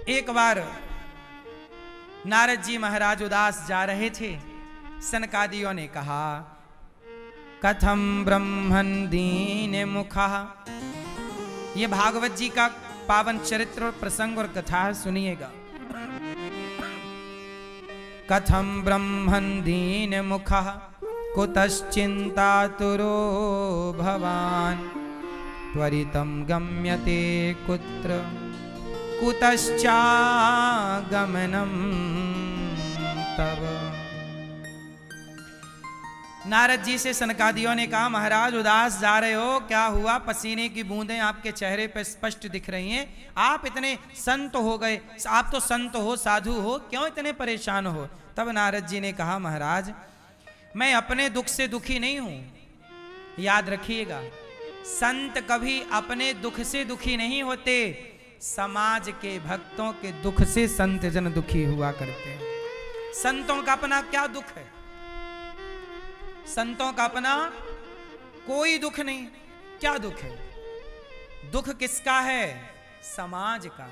एक बार नारद जी महाराज उदास जा रहे थे। सनकादियों ने कहा, कथम ब्रह्मन् दीन मुखः। ये भागवत जी का पावन चरित्र और प्रसंग और कथा सुनिएगा। कथम ब्रह्मन् दीन मुखः कुतश्चिन्तातुरो भवान् त्वरितं गम्यते कुत्र कुतश्चागमनं तव। नारद जी से सनकादियों ने कहा, महाराज उदास जा रहे हो, क्या हुआ? पसीने की बूंदें आपके चेहरे पर स्पष्ट दिख रही हैं। आप इतने संत हो गए, आप तो संत हो, साधु हो, क्यों इतने परेशान हो? तब नारद जी ने कहा, महाराज मैं अपने दुख से दुखी नहीं हूं। याद रखिएगा, संत कभी अपने दुख से दुखी नहीं होते, समाज के भक्तों के दुख से संत जन दुखी हुआ करते हैं। संतों का अपना क्या दुख है? संतों का अपना कोई दुख नहीं। क्या दुख है? दुख किसका है? समाज का।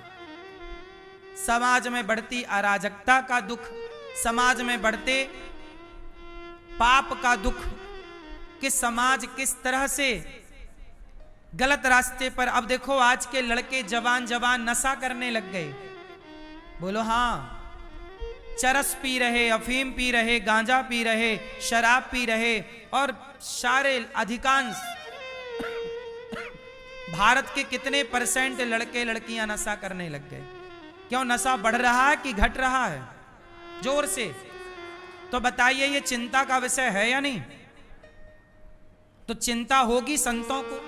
समाज में बढ़ती अराजकता का दुख, समाज में बढ़ते पाप का दुख, कि समाज किस तरह से गलत रास्ते पर। अब देखो आज के लड़के जवान नशा करने लग गए। बोलो हाँ, चरस पी रहे, अफीम पी रहे, गांजा पी रहे, शराब पी रहे, और सारे अधिकांश भारत के कितने परसेंट लड़के लड़कियां नशा करने लग गए? क्यों? नशा बढ़ रहा है कि घट रहा है? जोर से तो बताइए, ये चिंता का विषय है या नहीं? तो चिंता होगी संतों को।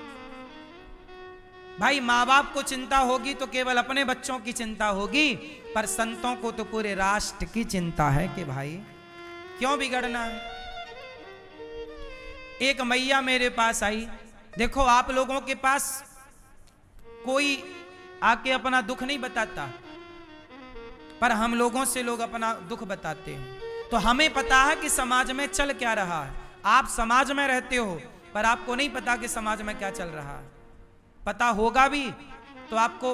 भाई माँ बाप को चिंता होगी तो केवल अपने बच्चों की चिंता होगी, पर संतों को तो पूरे राष्ट्र की चिंता है कि भाई क्यों बिगड़ना है। एक मैया मेरे पास आई। देखो, आप लोगों के पास कोई आके अपना दुख नहीं बताता, पर हम लोगों से लोग अपना दुख बताते हैं। तो हमें पता है कि समाज में चल क्या रहा है। आप समाज में रहते हो, पर आपको नहीं पता कि समाज में क्या चल रहा है। पता होगा भी तो आपको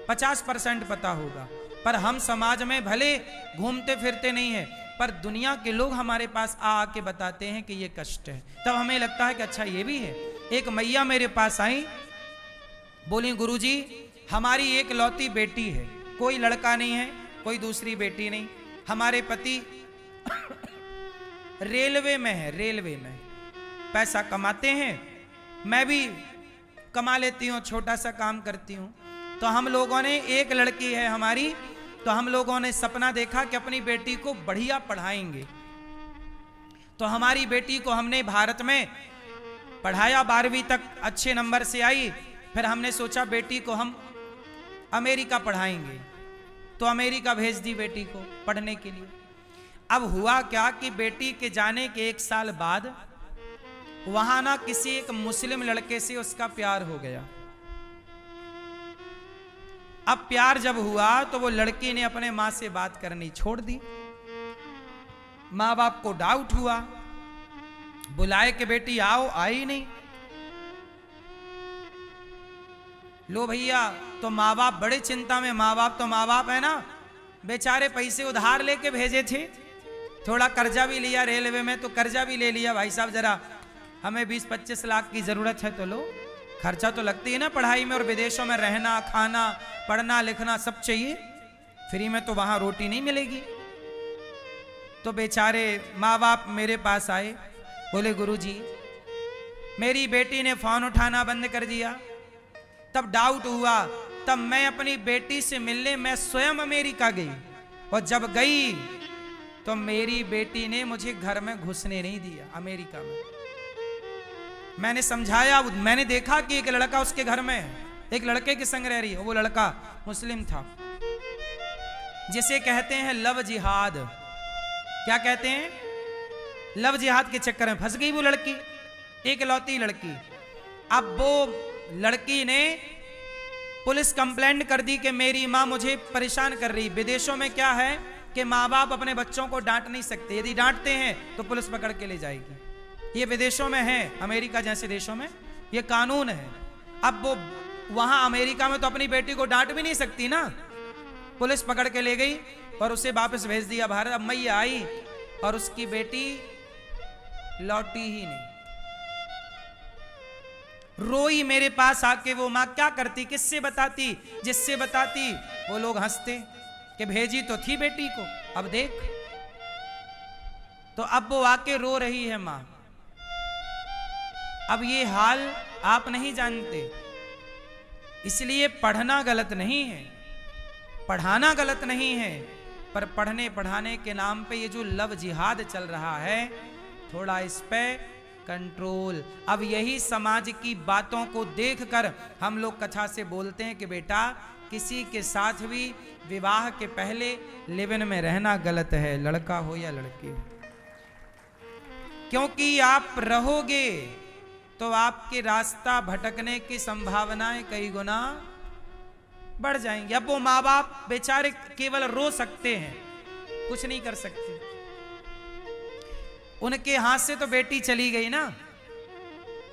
50% पता होगा, पर हम समाज में भले घूमते फिरते नहीं है, पर दुनिया के लोग हमारे पास आके बताते हैं कि ये कष्ट है। तब हमें लगता है कि अच्छा ये भी है। एक मैया मेरे पास आई, बोली, गुरुजी हमारी एक लौती बेटी है, कोई लड़का नहीं है, कोई दूसरी बेटी नहीं। हमारे पति रेलवे में है, रेलवे में पैसा कमाते हैं, मैं भी कमा लेती हूँ, छोटा सा काम करती हूँ। तो हम लोगों ने, एक लड़की है हमारी, तो हम लोगों ने सपना देखा कि अपनी बेटी को बढ़िया पढ़ाएंगे। तो हमारी बेटी को हमने भारत में पढ़ाया, 12वीं तक अच्छे नंबर से आई। फिर हमने सोचा बेटी को हम अमेरिका पढ़ाएंगे, तो अमेरिका भेज दी बेटी को पढ़ने के लिए। अब हुआ क्या कि बेटी के जाने के 1 साल बाद वहां ना किसी एक मुस्लिम लड़के से उसका प्यार हो गया। अब प्यार जब हुआ तो वो लड़की ने अपने मां से बात करनी छोड़ दी। मां बाप को डाउट हुआ, बुलाए कि बेटी आओ, आई नहीं। लो भैया, तो माँ बाप बड़े चिंता में। माँ बाप है ना, बेचारे पैसे उधार लेके भेजे थे, थोड़ा कर्जा भी लिया रेलवे में, तो कर्जा भी ले लिया। भाई साहब जरा हमें 20-25 लाख की जरूरत है, तो लो, खर्चा तो लगती है ना पढ़ाई में, और विदेशों में रहना, खाना, पढ़ना लिखना सब चाहिए। फ्री में तो वहां रोटी नहीं मिलेगी। तो बेचारे माँ बाप मेरे पास आए, बोले गुरुजी मेरी बेटी ने फोन उठाना बंद कर दिया। तब डाउट हुआ, तब मैं अपनी बेटी से मिलने मैं स्वयं अमेरिका गई, और जब गई तो मेरी बेटी ने मुझे घर में घुसने नहीं दिया। अमेरिका में मैंने समझाया, मैंने देखा कि एक लड़का उसके घर में एक लड़के के संग रह रही है। वो लड़का मुस्लिम था, जिसे कहते हैं लव जिहाद। क्या कहते हैं? लव जिहाद के चक्कर में फंस गई वो लड़की, एक लौती लड़की। अब वो लड़की ने पुलिस कंप्लेंट कर दी कि मेरी माँ मुझे परेशान कर रही। विदेशों में क्या है कि माँ बाप अपने बच्चों को डांट नहीं सकते, यदि डांटते हैं तो पुलिस पकड़ के ले जाएगी। ये विदेशों में है, अमेरिका जैसे देशों में ये कानून है। अब वो वहां अमेरिका में तो अपनी बेटी को डांट भी नहीं सकती ना, पुलिस पकड़ के ले गई और उसे वापस भेज दिया भारत। अब मैया आई और उसकी बेटी लौटी ही नहीं। रोई मेरे पास आके वो मां, क्या करती, किससे बताती? जिससे बताती वो लोग हंसते कि भेजी तो थी बेटी को, अब देख। तो अब वो आके रो रही है मां। अब ये हाल आप नहीं जानते, इसलिए पढ़ना गलत नहीं है, पढ़ाना गलत नहीं है, पर पढ़ने पढ़ाने के नाम पे ये जो लव जिहाद चल रहा है, थोड़ा इस पे कंट्रोल। अब यही समाज की बातों को देखकर हम लोग कथा से बोलते हैं कि बेटा किसी के साथ भी विवाह के पहले लिव इन में रहना गलत है, लड़का हो या लड़की हो। क्योंकि आप रहोगे तो आपके रास्ता भटकने की संभावनाएं कई गुना बढ़ जाएंगी। अब वो माँ बाप बेचारे केवल रो सकते हैं, कुछ नहीं कर सकते। उनके हाथ से तो बेटी चली गई ना,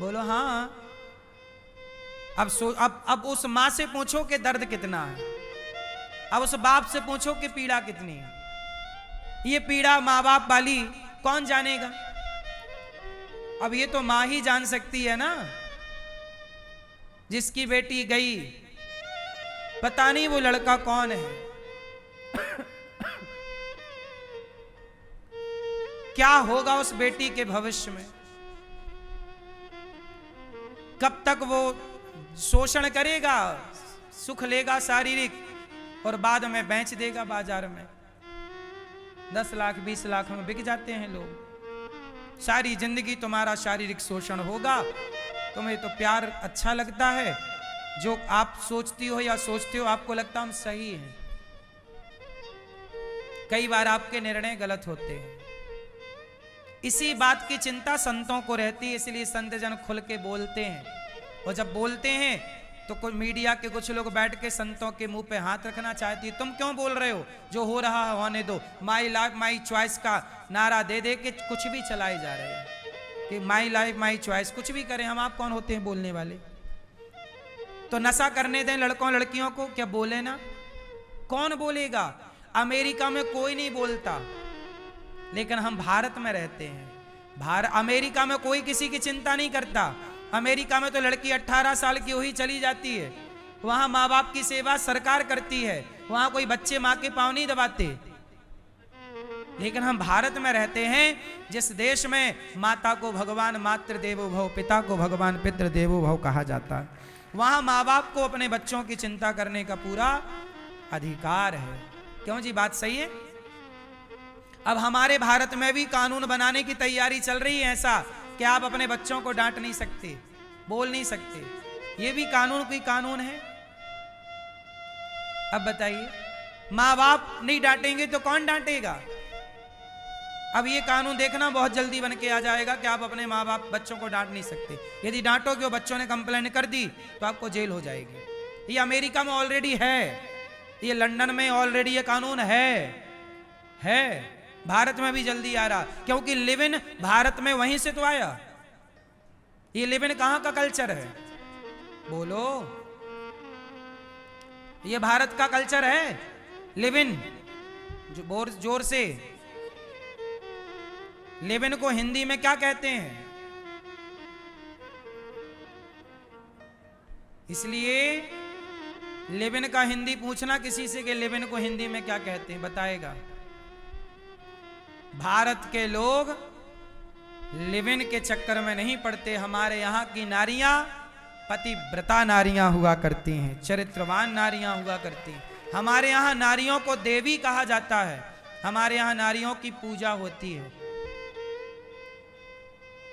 बोलो हाँ। अब उस मां से पूछो कि दर्द कितना है, अब उस बाप से पूछो कि पीड़ा कितनी है। ये पीड़ा माँ बाप वाली कौन जानेगा? अब ये तो मां ही जान सकती है ना, जिसकी बेटी गई, पता नहीं वो लड़का कौन है, क्या होगा उस बेटी के भविष्य में, कब तक वो शोषण करेगा, सुख लेगा शारीरिक और बाद में बेच देगा बाजार में। 10 लाख 20 लाख में बिक जाते हैं लोग। सारी जिंदगी तुम्हारा शारीरिक शोषण होगा। तुम्हें तो प्यार अच्छा लगता है, जो आप सोचती हो या सोचते हो आपको लगता हम सही हैं। कई बार आपके निर्णय गलत होते हैं। इसी बात की चिंता संतों को रहती है, इसलिए संत जन खुल के बोलते हैं। और जब बोलते हैं तो कुछ मीडिया के कुछ लोग बैठ के संतों के मुंह पे हाथ रखना चाहती है, तुम क्यों बोल रहे हो, जो हो रहा है होने दो। माई लाइफ माई चॉइस का नारा दे दे के कुछ भी चलाए जा रहे हैं कि माई लाइफ माई चॉइस, कुछ भी करें, हम आप कौन होते हैं बोलने वाले। तो नशा करने दें लड़कों लड़कियों को, क्या बोले ना, कौन बोलेगा। अमेरिका में कोई नहीं बोलता, लेकिन हम भारत में रहते हैं। अमेरिका में कोई किसी की चिंता नहीं करता। अमेरिका में तो लड़की 18 साल की हुई चली जाती है, वहां माँ बाप की सेवा सरकार करती है, वहां कोई बच्चे माँ के पांव नहीं दबाते। लेकिन हम भारत में रहते हैं, जिस देश में माता को भगवान मातृ देवो भव, पिता को भगवान पितृ देवो भव कहा जाता है, वहां माँ बाप को अपने बच्चों की चिंता करने का पूरा अधिकार है। क्यों जी, बात सही है। अब हमारे भारत में भी कानून बनाने की तैयारी चल रही है ऐसा कि आप अपने बच्चों को डांट नहीं सकते, बोल नहीं सकते। ये भी कानून कोई कानून है? अब बताइए, माँ बाप नहीं डांटेंगे तो कौन डांटेगा? अब ये कानून देखना बहुत जल्दी बन के आ जाएगा कि आप अपने माँ बाप बच्चों को डांट नहीं सकते। यदि डांटोगे और बच्चों ने कंप्लेन कर दी तो आपको जेल हो जाएगी। ये अमेरिका में ऑलरेडी है, ये लंदन में ऑलरेडी ये कानून है। भारत में भी जल्दी आ रहा, क्योंकि लिव इन भारत में वहीं से तो आया। ये लिव इन कहां का कल्चर है, बोलो। ये भारत का कल्चर है लिव इन। जोर से, लिव इन को हिंदी में क्या कहते हैं? इसलिए लिव इन का हिंदी पूछना किसी से कि लिव इन को हिंदी में क्या कहते हैं, बताएगा। भारत के लोग लिव इन के चक्कर में नहीं पड़ते। हमारे यहाँ की नारियां पतिव्रता नारियां हुआ करती हैं, चरित्रवान नारियां हुआ करती हैं। हमारे यहाँ नारियों को देवी कहा जाता है, हमारे यहाँ नारियों की पूजा होती है।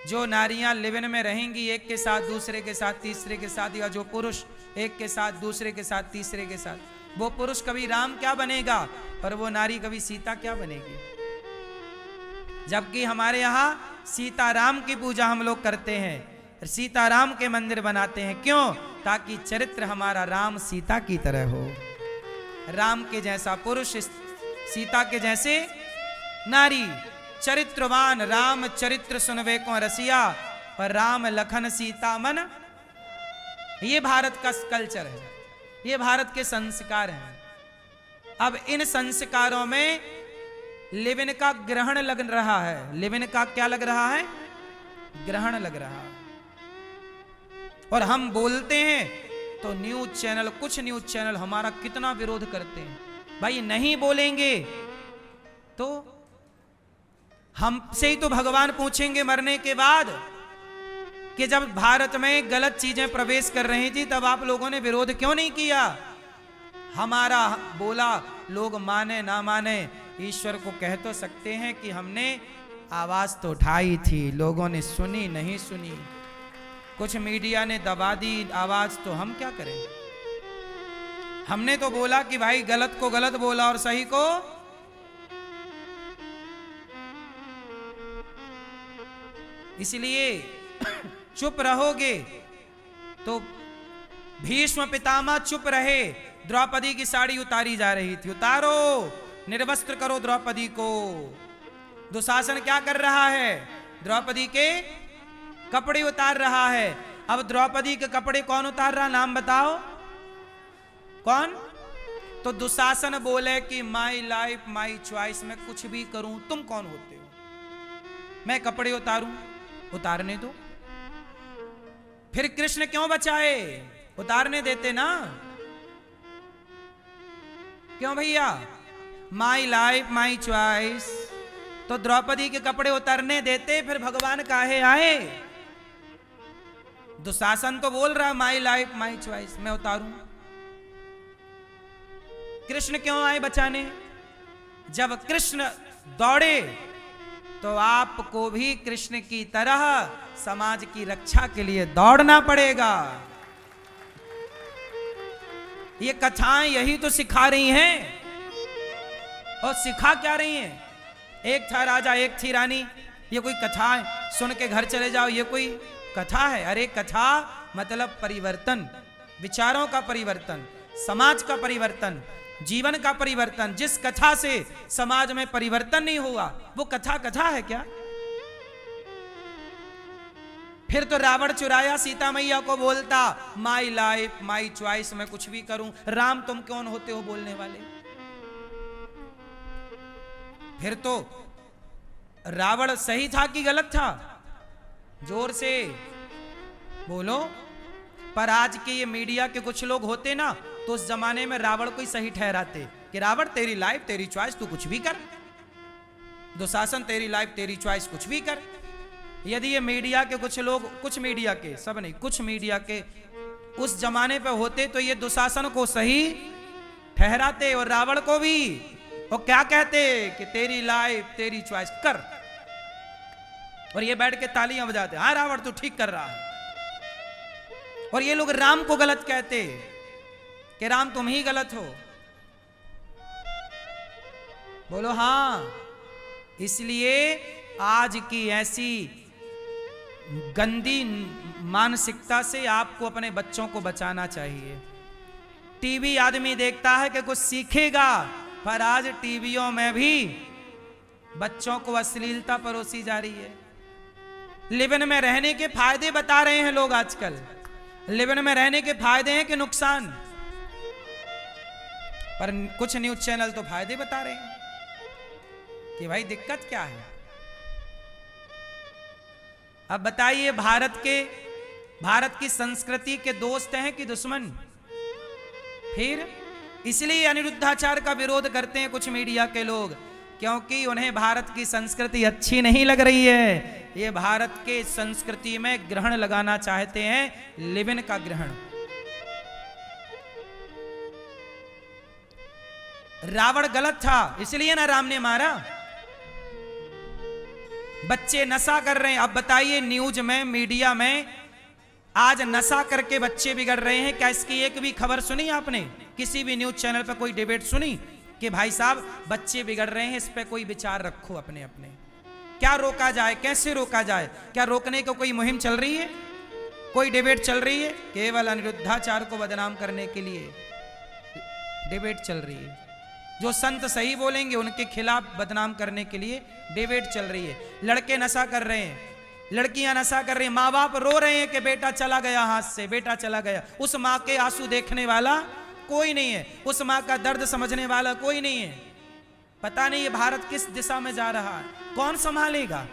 जो नारियां लिव इन में रहेंगी एक के साथ, दूसरे के साथ, तीसरे के साथ, या जो पुरुष एक के साथ, दूसरे के साथ, तीसरे के साथ, वो पुरुष कभी राम क्या बनेगा और वो नारी कभी सीता क्या बनेगी। जबकि हमारे यहाँ सीताराम की पूजा हम लोग करते हैं, सीताराम के मंदिर बनाते हैं। क्यों? ताकि चरित्र हमारा राम सीता की तरह हो, राम के जैसा पुरुष, सीता के जैसे नारी, चरित्रवान। राम चरित्र सुनवे को रसिया, और राम लखन सीता मन। ये भारत का कल्चर है, ये भारत के संस्कार हैं। अब इन संस्कारों में लिविन का ग्रहण लग रहा है। लिविन का क्या लग रहा है? ग्रहण लग रहा है। और हम बोलते हैं तो न्यूज चैनल, कुछ न्यूज चैनल हमारा कितना विरोध करते हैं। भाई नहीं बोलेंगे तो हमसे ही तो भगवान पूछेंगे मरने के बाद कि जब भारत में गलत चीजें प्रवेश कर रही थी तब आप लोगों ने विरोध क्यों नहीं किया। हमारा बोला लोग माने ना माने, ईश्वर को कह तो सकते हैं कि हमने आवाज तो उठाई थी, लोगों ने सुनी नहीं सुनी, कुछ मीडिया ने दबा दी आवाज, तो हम क्या करें। हमने तो बोला कि भाई गलत को गलत बोला और सही को इसलिए चुप रहोगे तो भीष्म पितामह चुप रहे। द्रौपदी की साड़ी उतारी जा रही थी, उतारो, निर्वस्त्र करो द्रौपदी को। दुशासन क्या कर रहा है? द्रौपदी के कपड़े उतार रहा है। अब द्रौपदी के कपड़े कौन उतार रहा, नाम बताओ कौन? तो दुशासन बोले कि माई लाइफ माई चॉइस, मैं कुछ भी करूं, तुम कौन होते हो मैं कपड़े उतारूं? उतारने दो। फिर कृष्ण क्यों बचाए? उतारने देते ना। क्यों भैया? माई लाइफ माई चॉइस, तो द्रौपदी के कपड़े उतारने देते, फिर भगवान काहे आए? दुशासन तो बोल रहा माई लाइफ माई चॉइस, मैं उतारूं। कृष्ण क्यों आए बचाने? जब कृष्ण दौड़े तो आपको भी कृष्ण की तरह समाज की रक्षा के लिए दौड़ना पड़ेगा। ये कथाएं यही तो सिखा रही हैं। और सिखा क्या रही हैं? एक था राजा एक थी रानी, ये कोई कथा है सुन के घर चले जाओ, ये कोई कथा है? अरे कथा मतलब परिवर्तन, विचारों का परिवर्तन, समाज का परिवर्तन, जीवन का परिवर्तन। जिस कथा से समाज में परिवर्तन नहीं हुआ वो कथा कथा है क्या? फिर तो रावण चुराया सीता मैया को, बोलता माई लाइफ माई चॉइस, मैं कुछ भी करूं। राम तुम कौन होते हो बोलने वाले? फिर तो रावण सही था कि गलत था? जोर से बोलो। पर आज के ये मीडिया के कुछ लोग होते ना, तो उस जमाने में रावण को ही सही ठहराते कि रावण तेरी लाइफ तेरी चॉइस, तू कुछ भी कर। दुशासन तेरी लाइफ तेरी चॉइस, कुछ भी कर। यदि ये मीडिया के कुछ लोग, कुछ मीडिया के, सब नहीं, कुछ मीडिया के उस जमाने पे होते तो ये दुशासन को सही ठहराते और रावण को भी। वो क्या कहते कि तेरी लाइफ तेरी चॉइस कर, और ये बैठ के तालियां बजाते, हाँ रावण तू ठीक कर रहा है। और ये लोग राम को गलत कहते कि राम तुम ही गलत हो। बोलो हाँ। इसलिए आज की ऐसी गंदी मानसिकता से आपको अपने बच्चों को बचाना चाहिए। टीवी आदमी देखता है कि कुछ सीखेगा, पर आज टीवियों में भी बच्चों को अश्लीलता परोसी जा रही है। लिविन में रहने के फायदे बता रहे हैं लोग आजकल। लिविन में रहने के फायदे हैं कि नुकसान? पर कुछ न्यूज चैनल तो फायदे बता रहे हैं कि भाई दिक्कत क्या है। अब बताइए, भारत की संस्कृति के दोस्त हैं कि दुश्मन? फिर इसलिए अनिरुद्धाचार का विरोध करते हैं कुछ मीडिया के लोग, क्योंकि उन्हें भारत की संस्कृति अच्छी नहीं लग रही है। ये भारत के संस्कृति में ग्रहण लगाना चाहते हैं, लिविन का ग्रहण। रावण गलत था, इसलिए ना राम ने मारा। बच्चे नशा कर रहे हैं। अब बताइए, न्यूज में, मीडिया में आज नशा करके बच्चे बिगड़ रहे हैं। क्या इसकी एक भी खबर सुनी आपने? किसी भी न्यूज चैनल पर कोई डिबेट सुनी कि भाई साहब बच्चे बिगड़ रहे हैं, इस पे कोई विचार रखो अपने अपने, क्या रोका जाए, कैसे रोका जाए? क्या रोकने को कोई मुहिम चल रही है? कोई डिबेट चल रही है? केवल अनिरुद्धाचार को बदनाम करने के लिए डिबेट चल रही है। जो संत सही बोलेंगे उनके खिलाफ बदनाम करने के लिए डिबेट चल रही है। लड़के नशा कर रहे हैं, लड़कियां नशा कर रही हैं, माँ बाप रो रहे हैं कि बेटा चला गया हाथ से, बेटा चला गया। उस माँ के आंसू देखने वाला कोई नहीं है। उस माँ का दर्द समझने वाला कोई नहीं है। पता नहीं ये भारत किस दिशा में जा रहा है, कौन संभालेगा?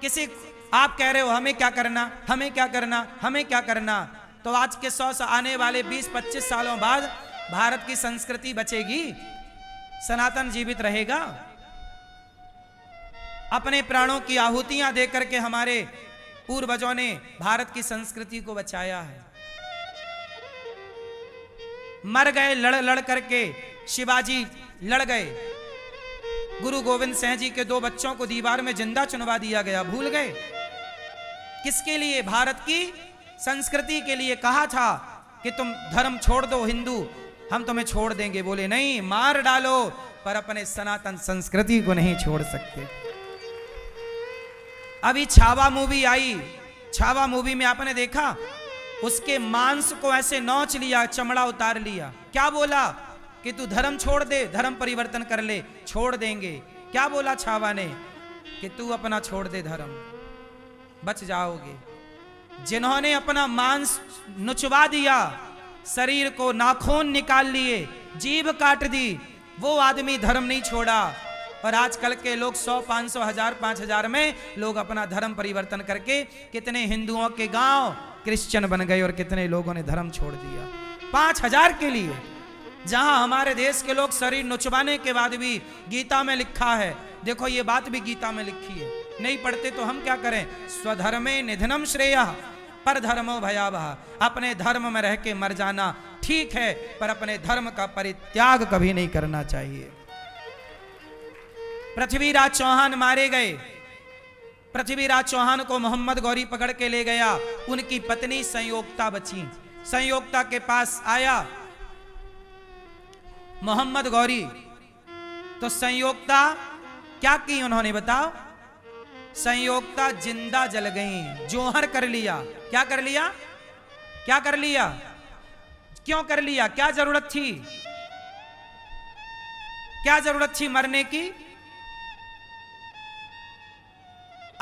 किसी आप कह रहे हो हमें क्या करना, हमें क्या करना, हमें क्या करना, तो आज के 100 से आने वाले 20-25 सालों बाद भारत की संस्कृति बचेगी? सनातन जीवित रहेगा? अपने प्राणों की आहुतियां देकर के हमारे पूर्वजों ने भारत की संस्कृति को बचाया है। मर गए लड़ लड़ करके, शिवाजी लड़ गए, गुरु गोविंद सिंह जी के 2 बच्चों को दीवार में जिंदा चुनवा दिया गया, भूल गए? किसके लिए? भारत की संस्कृति के लिए। कहा था कि तुम धर्म छोड़ दो हिंदू, हम तुम्हें छोड़ देंगे, बोले नहीं, मार डालो, पर अपने सनातन संस्कृति को नहीं छोड़ सकते। अभी छावा मूवी आई, छावा मूवी में आपने देखा, उसके मांस को ऐसे नोच लिया, चमड़ा उतार लिया, क्या बोला कि तू धर्म छोड़ दे, धर्म परिवर्तन कर ले, छोड़ देंगे। क्या बोला छावा ने? कि तू अपना छोड़ दे धर्म, बच जाओगे। जिन्होंने अपना मांस नुचवा दिया, शरीर को नाखून निकाल लिए, जीभ काट दी, वो आदमी धर्म नहीं छोड़ा। और आजकल के लोग 100, 500, 1000, 5000 में लोग अपना धर्म परिवर्तन करके कितने हिंदुओं के गांव क्रिश्चियन बन गए और कितने लोगों ने धर्म छोड़ दिया 5000 के लिए। जहां हमारे देश के लोग शरीर नुचवाने के बाद भी गीता में लिखा है, देखो ये बात भी गीता में लिखी है, नहीं पढ़ते तो हम क्या करें? स्वधर्मे निधनम श्रेयः पर धर्मो भयावह। अपने धर्म में रह के मर जाना ठीक है, पर अपने धर्म का परित्याग कभी नहीं करना चाहिए। पृथ्वीराज चौहान मारे गए। पृथ्वीराज चौहान को मोहम्मद गौरी पकड़ के ले गया। उनकी पत्नी संयोक्ता बची। संयोक्ता के पास आया मोहम्मद गौरी, तो संयोक्ता क्या की उन्होंने बताओ? संयोक्ता जिंदा जल गई, जोहर कर लिया। क्या कर लिया? क्या कर लिया? क्यों कर लिया? क्या जरूरत थी? क्या जरूरत थी मरने की?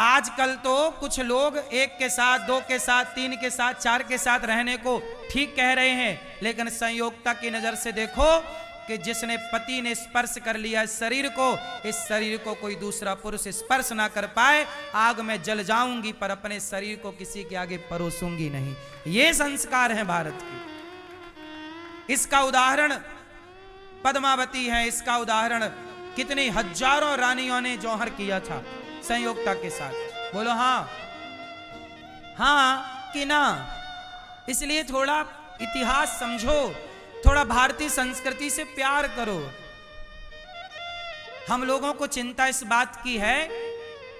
आजकल तो कुछ लोग 1 के साथ, 2 के साथ, 3 के साथ, 4 के साथ रहने को ठीक कह रहे हैं, लेकिन संयोक्ता की नजर से देखो कि जिसने पति ने स्पर्श कर लिया इस शरीर को, इस शरीर को कोई दूसरा पुरुष स्पर्श ना कर पाए, आग में जल जाऊंगी पर अपने शरीर को किसी के आगे परोसूंगी नहीं। ये संस्कार है भारत की। इसका उदाहरण पद्मावती है, इसका उदाहरण कितनी हजारों रानियों ने जौहर किया था संयोक्ता के साथ। बोलो हाँ, हाँ कि ना? इसलिए थोड़ा इतिहास समझो, थोड़ा भारतीय संस्कृति से प्यार करो। हम लोगों को चिंता इस बात की है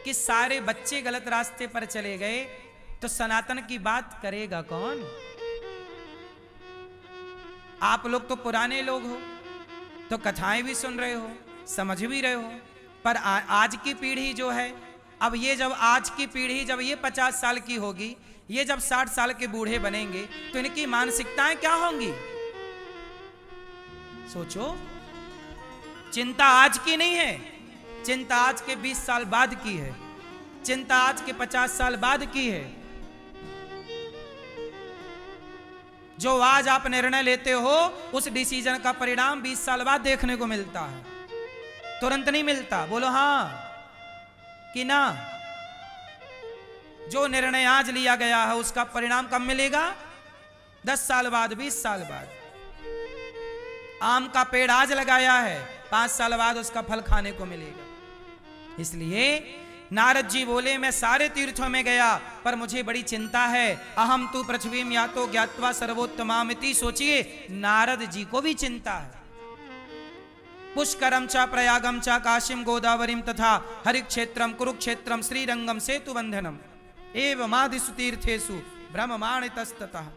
कि सारे बच्चे गलत रास्ते पर चले गए, तो सनातन की बात करेगा कौन? आप लोग तो पुराने लोग हो, तो कथाएं भी सुन रहे हो, समझ भी रहे हो, पर आज की पीढ़ी जो है, अब ये जब आज की पीढ़ी जब ये 50 साल की होगी, ये जब 60 साल के बूढ़े बनेंगे, तो इनकी मानसिकताएं क्या होंगी? सोचो। चिंता आज की नहीं है, चिंता आज के 20 साल बाद की है, चिंता आज के 50 साल बाद की है। जो आज आप निर्णय लेते हो, उस डिसीजन का परिणाम 20 साल बाद देखने को मिलता है, तुरंत नहीं मिलता। बोलो हाँ कि ना? जो निर्णय आज लिया गया है उसका परिणाम कब मिलेगा? 10 साल बाद, 20 साल बाद। आम का पेड़ आज लगाया है, 5 साल बाद उसका फल खाने को मिलेगा। इसलिए नारद जी बोले, मैं सारे तीर्थों में गया पर मुझे बड़ी चिंता है। अहम तु पृथ्वी में यातो ज्ञात्वा सर्वोत्तमामिति। सोचिए, नारद जी को भी चिंता है। पुष्करम च प्रयागम च काशीम गोदावरीम तथा हरिक्षेत्रम कुरुक्षेत्रम श्रीरंगम सेतु बंधनम एवं मादिसु तीर्थेषु ब्रह्ममाणितस्ततः।